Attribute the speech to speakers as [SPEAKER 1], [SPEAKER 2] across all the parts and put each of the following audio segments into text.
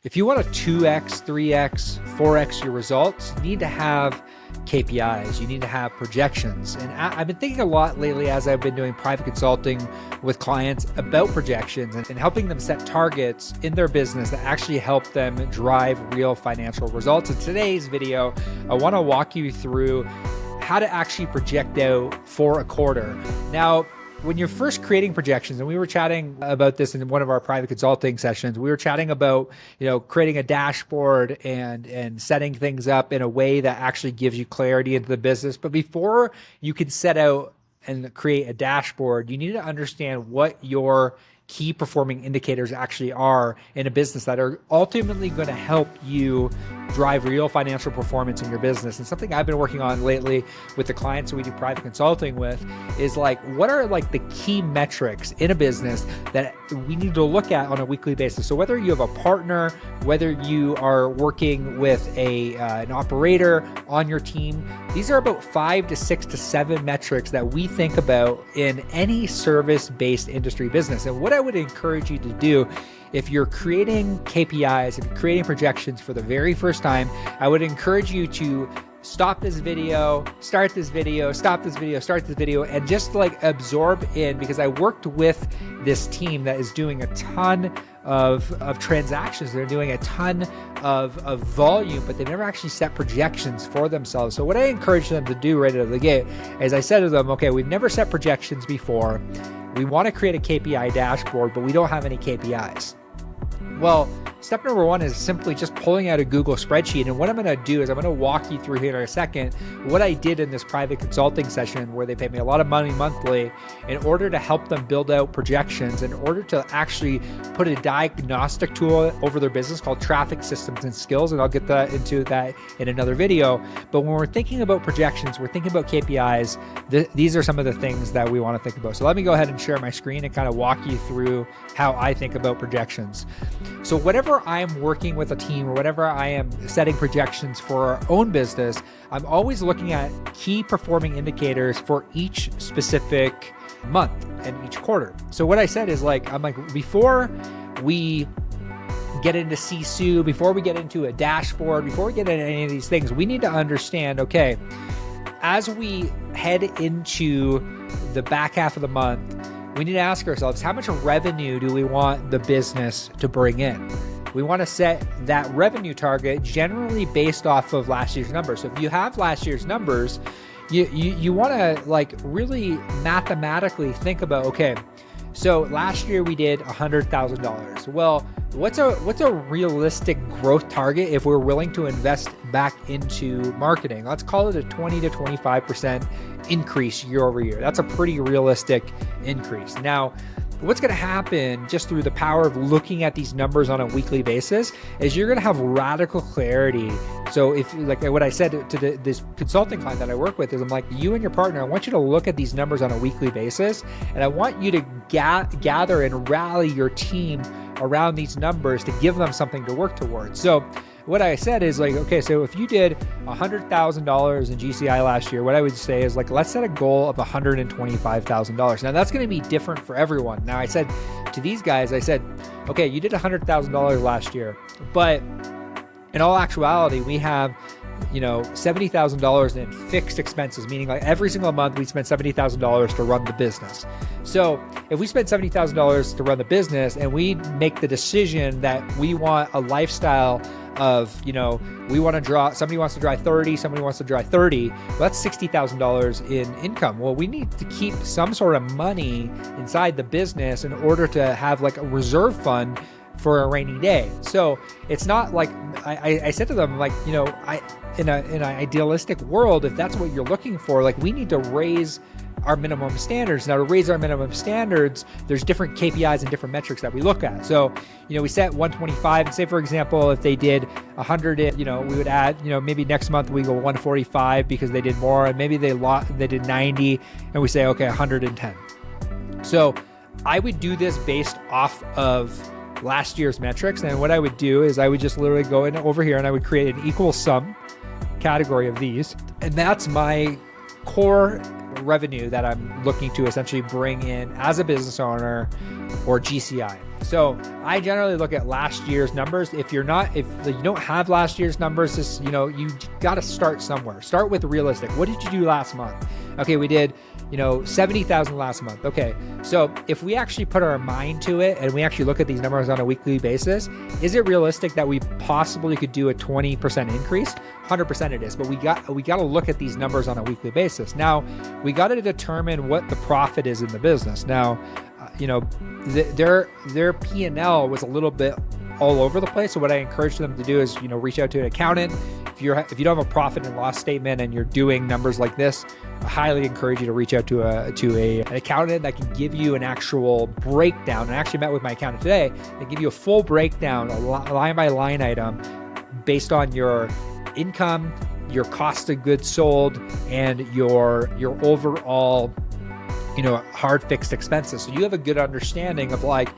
[SPEAKER 1] If you want to 2x, 3x, 4x your results, you need to have KPIs. You need to have projections. And I've been thinking a lot lately as I've been doing private consulting with clients about projections and helping them set targets in their business that actually help them drive real financial results. In today's video, I want to walk you through how to actually project out for a quarter. Now, when you're first creating projections, and we were chatting about this in one of our private consulting sessions, we were chatting about, creating a dashboard and setting things up in a way that actually gives you clarity into the business. But before you can set out and create a dashboard, you need to understand what your key performing indicators actually are in a business that are ultimately going to help you drive real financial performance in your business. And something I've been working on lately with the clients that we do private consulting with is what are the key metrics in a business that we need to look at on a weekly basis. So whether you have a partner, whether you are working with an operator on your team, these are about 5 to 6 to 7 metrics that we think about in any service-based industry business. And what I would encourage you to do, if you're creating KPIs, if you're creating projections for the very first time, I would encourage you to stop this video, start this video, stop this video, start this video, and just absorb in, because I worked with this team that is doing a ton of transactions. They're doing a ton of volume, but they've never actually set projections for themselves. So what I encourage them to do right out of the gate is I said to them, okay, we've never set projections before. We want to create a KPI dashboard, but we don't have any KPIs. Well, step number one is simply just pulling out a Google spreadsheet. And what I'm going to do is I'm going to walk you through here in a second what I did in this private consulting session where they pay me a lot of money monthly in order to help them build out projections, in order to actually put a diagnostic tool over their business called Traffic Systems and Skills. And I'll get into that in another video. But when we're thinking about projections, we're thinking about KPIs. These are some of the things that we want to think about. So let me go ahead and share my screen and kind of walk you through how I think about projections. So whatever I'm working with a team or whatever I am setting projections for our own business, I'm always looking at key performing indicators for each specific month and each quarter. So what I said is before we get into Sisu, before we get into a dashboard, before we get into any of these things, we need to understand, okay, as we head into the back half of the month, we need to ask ourselves, how much revenue do we want the business to bring in? We want to set that revenue target generally based off of last year's numbers. So if you have last year's numbers, you want to really mathematically think about, okay, so last year we did $100,000. Well, what's a realistic growth target if we're willing to invest back into marketing? Let's call it a 20 to 25% increase year over year. That's a pretty realistic increase. Now, what's going to happen just through the power of looking at these numbers on a weekly basis is you're going to have radical clarity. So if what I said to this consulting client that I work with is I'm you and your partner, I want you to look at these numbers on a weekly basis. And I want you to gather and rally your team around these numbers to give them something to work towards. So what I said is okay, so if you did $100,000 in GCI last year, what I would say is let's set a goal of $125,000. Now that's going to be different for everyone. Now I said to these guys, I said, okay, you did $100,000 last year, but in all actuality, we have $70,000 in fixed expenses, meaning every single month we spend $70,000 to run the business. So if we spend $70,000 to run the business and we make the decision that we want a lifestyle of, we want to draw, somebody wants to drive 30, somebody wants to drive 30, well, that's $60,000 in income. Well, we need to keep some sort of money inside the business in order to have a reserve fund for a rainy day. So it's not I said to them, in an idealistic world, if that's what you're looking for, we need to raise our minimum standards. Now, to raise our minimum standards, there's different KPIs and different metrics that we look at. So, we set 125, and say, for example, if they did 100, we would add, maybe next month we go 145 because they did more, and maybe they did 90, and we say, okay, 110. So I would do this based off of last year's metrics. And what I would do is I would just literally go in over here and I would create an equal sum category of these. And that's my core revenue that I'm looking to essentially bring in as a business owner or GCI. So I generally look at last year's numbers. If you don't have last year's numbers, you got to start somewhere. Start with realistic. What did you do last month? Okay, we did, 70,000 last month. Okay, so if we actually put our mind to it and we actually look at these numbers on a weekly basis, is it realistic that we possibly could do a 20% increase? 100% it is, but we got to look at these numbers on a weekly basis. Now, we got to determine what the profit is in the business. Now, their P&L was a little bit all over the place. So what I encourage them to do is, reach out to an accountant. If you don't have a profit and loss statement and you're doing numbers like this, I highly encourage you to reach out to an accountant that can give you an actual breakdown. I actually met with my accountant today. They give you a full breakdown, a line by line item based on your income, your cost of goods sold, and your overall hard fixed expenses. So you have a good understanding of like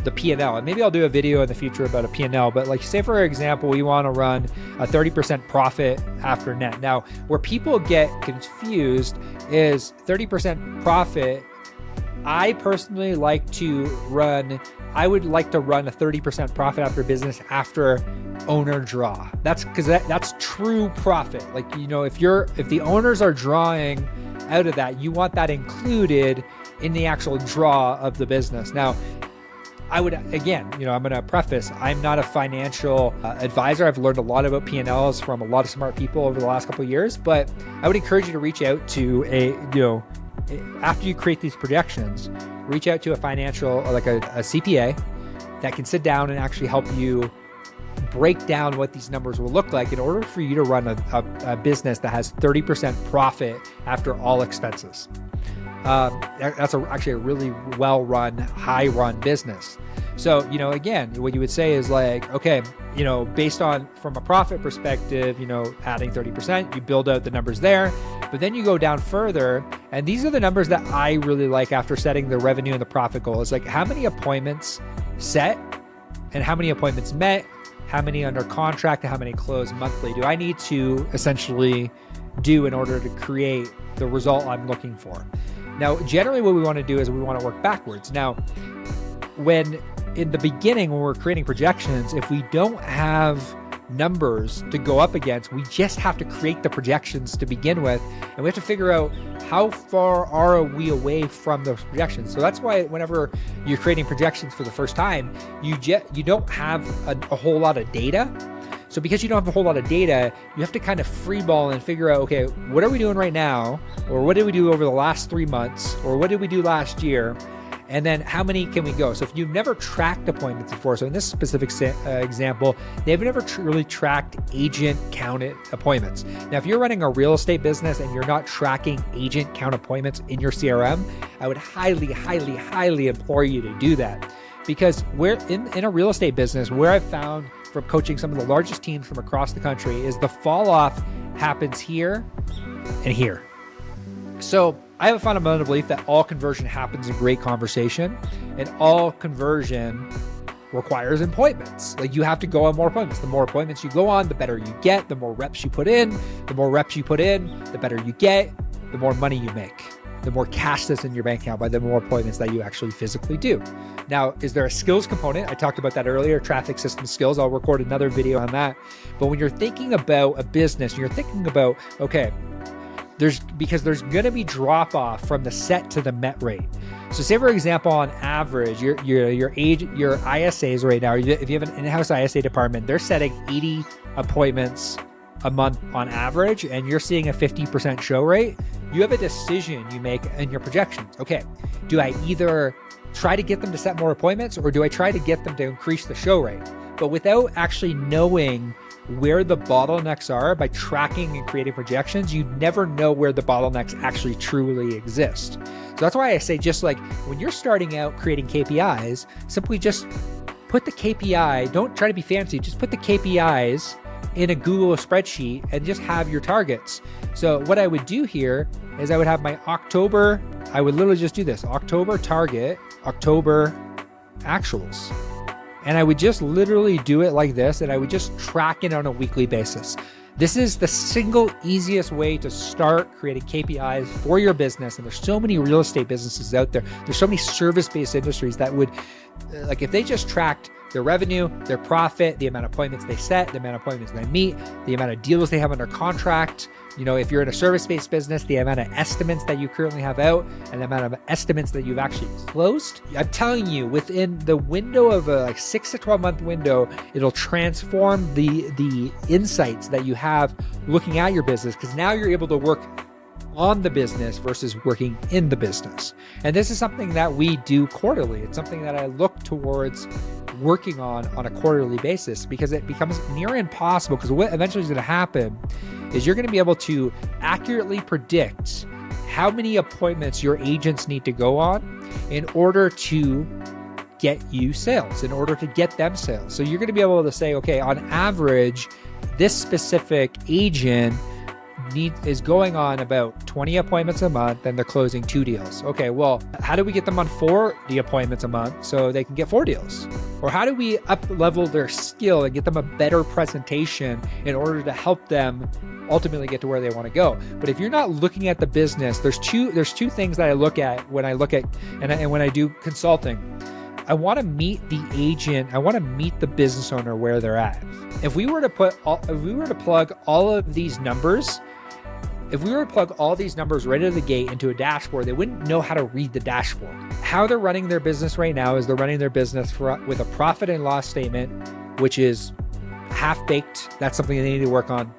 [SPEAKER 1] the P&L. And maybe I'll do a video in the future about a P&L, but like say for example, we want to run a 30% profit after net. Now, where people get confused is 30% profit. I personally I would like to run a 30% profit after business after owner draw. That's because that's true profit. Like, if the owners are drawing out of that, you want that included in the actual draw of the business. Now, I would, again, I'm going to preface, I'm not a financial advisor. I've learned a lot about P&Ls from a lot of smart people over the last couple of years, but I would encourage you to reach out to after you create these projections, reach out to a financial, like a CPA that can sit down and actually help you break down what these numbers will look like in order for you to run a business that has 30% profit after all expenses. That's actually a really well-run, high-run business. So, again, what you would say is like, okay, based on from a profit perspective, adding 30%, you build out the numbers there, but then you go down further. And these are the numbers that I really like after setting the revenue and the profit goal. It's like how many appointments set and how many appointments met, how many under contract, and how many closed monthly do I need to essentially do in order to create the result I'm looking for. Now, generally what we want to do is we want to work backwards. Now, in the beginning, when we're creating projections, if we don't have numbers to go up against, we just have to create the projections to begin with, and we have to figure out how far are we away from those projections. So that's why whenever you're creating projections for the first time, you don't have a whole lot of data. So because you don't have a whole lot of data, you have to kind of freeball and figure out, okay, what are we doing right now? Or what did we do over the last 3 months? Or what did we do last year? And then how many can we go? So if you've never tracked appointments before, so in this specific example, they've never really tracked agent counted appointments. Now, if you're running a real estate business and you're not tracking agent count appointments in your CRM, I would highly, highly, highly implore you to do that. Because we're in a real estate business, where I've found from coaching some of the largest teams from across the country is the fall off happens here and here. So I have a fundamental belief that all conversion happens in great conversation, and all conversion requires appointments. Like, you have to go on more appointments. The more appointments you go on, the better you get. The more reps you put in, the more reps you put in, the better you get, the more money you make. The more cash that's in your bank account by the more appointments that you actually physically do. Now, is there a skills component? I talked about that earlier, traffic system skills. I'll record another video on that. But when you're thinking about a business, you're thinking about, okay, there's going to be drop off from the set to the met rate. So say, for example, on average, your ISAs right now, if you have an in-house ISA department, they're setting 80 appointments a month on average, and you're seeing a 50% show rate. You have a decision you make in your projections. Okay, do I either try to get them to set more appointments, or do I try to get them to increase the show rate? But without actually knowing where the bottlenecks are by tracking and creating projections, you never know where the bottlenecks actually truly exist. So that's why I say, just like when you're starting out creating KPIs, simply just put the KPI, don't try to be fancy, just put the KPIs in a Google spreadsheet and just have your targets. So what I would do here is I would have my October, I would literally just do this, October target, October actuals. And I would just literally do it like this, and I would just track it on a weekly basis. This is the single easiest way to start creating KPIs for your business. And there's so many real estate businesses out there. There's so many service-based industries that would, like, if they just tracked their revenue, their profit, the amount of appointments they set, the amount of appointments they meet, the amount of deals they have under contract. You know, if you're in a service-based business, the amount of estimates that you currently have out and the amount of estimates that you've actually closed. I'm telling you, within the window of a 6 to 12 month window, it'll transform the insights that you have looking at your business, because now you're able to work on the business versus working in the business. And this is something that we do quarterly. It's something that I look towards working on a quarterly basis, because it becomes near impossible. Because what eventually is going to happen is you're going to be able to accurately predict how many appointments your agents need to go on in order to get you sales, in order to get them sales. So you're going to be able to say, okay, on average, this specific agent is going on about 20 appointments a month and they're closing 2 deals. Okay, well, how do we get them on 40 appointments a month so they can get 4 deals? Or how do we up level their skill and get them a better presentation in order to help them ultimately get to where they want to go? But if you're not looking at the business, there's two things that I look at when I look at and when I do consulting. I want to meet the agent. I want to meet the business owner where they're at. If we were to plug all of these numbers, if we were to plug all these numbers right out of the gate into a dashboard, they wouldn't know how to read the dashboard. How they're running their business right now is they're running their business with a profit and loss statement, which is half-baked. That's something they need to work on.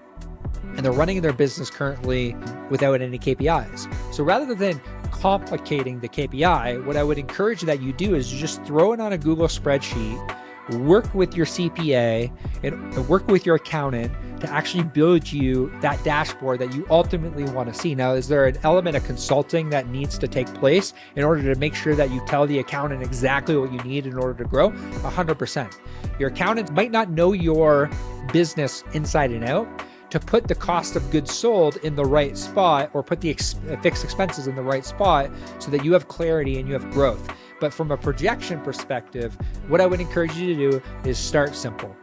[SPEAKER 1] And they're running their business currently without any KPIs. So rather than complicating the KPI, what I would encourage that you do is you just throw it on a Google spreadsheet, work with your CPA and work with your accountant to actually build you that dashboard that you ultimately want to see. Now, is there an element of consulting that needs to take place in order to make sure that you tell the accountant exactly what you need in order to grow? 100%. Your accountant might not know your business inside and out to put the cost of goods sold in the right spot, or put the fixed expenses in the right spot so that you have clarity and you have growth. But from a projection perspective, what I would encourage you to do is start simple.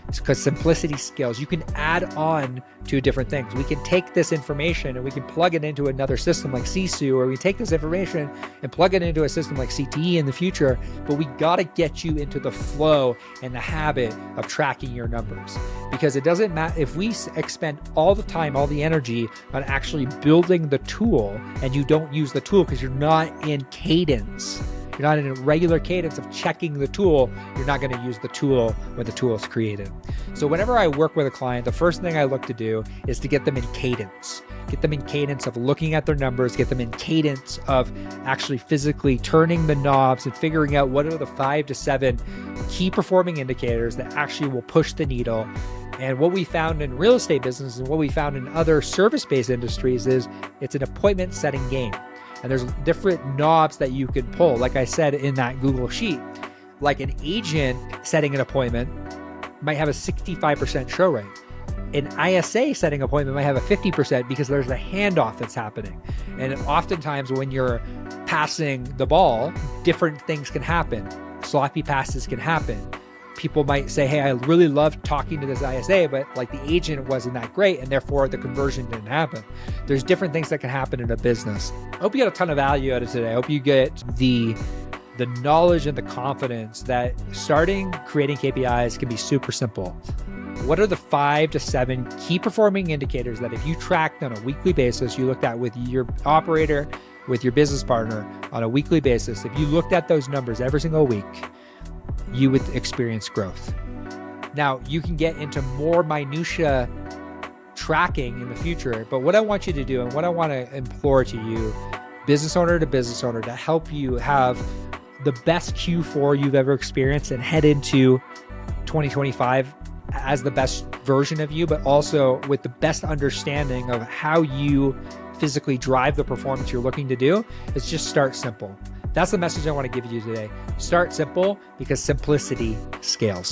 [SPEAKER 1] It's because simplicity scales. You can add on to different things. We can take this information and we can plug it into another system like Sisu, or we take this information and plug it into a system like CTE in the future, but we got to get you into the flow and the habit of tracking your numbers. Because it doesn't matter if we expend all the time, all the energy on actually building the tool, and you don't use the tool because you're not in cadence. You're not in a regular cadence of checking the tool, you're not going to use the tool when the tool is created. So whenever I work with a client, the first thing I look to do is to get them in cadence. Get them in cadence of looking at their numbers, get them in cadence of actually physically turning the knobs and figuring out what are the 5 to 7 key performing indicators that actually will push the needle. And what we found in real estate business and what we found in other service-based industries is it's an appointment setting game. And there's different knobs that you can pull. Like I said in that Google sheet, like an agent setting an appointment might have a 65% show rate. An ISA setting appointment might have a 50% because there's a handoff that's happening. And oftentimes when you're passing the ball, different things can happen. Sloppy passes can happen. People might say, hey, I really loved talking to this ISA, but like the agent wasn't that great, and therefore the conversion didn't happen. There's different things that can happen in a business. I hope you get a ton of value out of today. I hope you get the knowledge and the confidence that starting creating KPIs can be super simple. What are the 5 to 7 key performing indicators that if you tracked on a weekly basis, you looked at with your operator, with your business partner on a weekly basis, if you looked at those numbers every single week, you would experience growth. Now, you can get into more minutia tracking in the future, but what I want you to do and what I want to implore to you, business owner to business owner, to help you have the best Q4 you've ever experienced and head into 2025 as the best version of you, but also with the best understanding of how you physically drive the performance you're looking to do, is just start simple. That's the message I want to give you today. Start simple, because simplicity scales.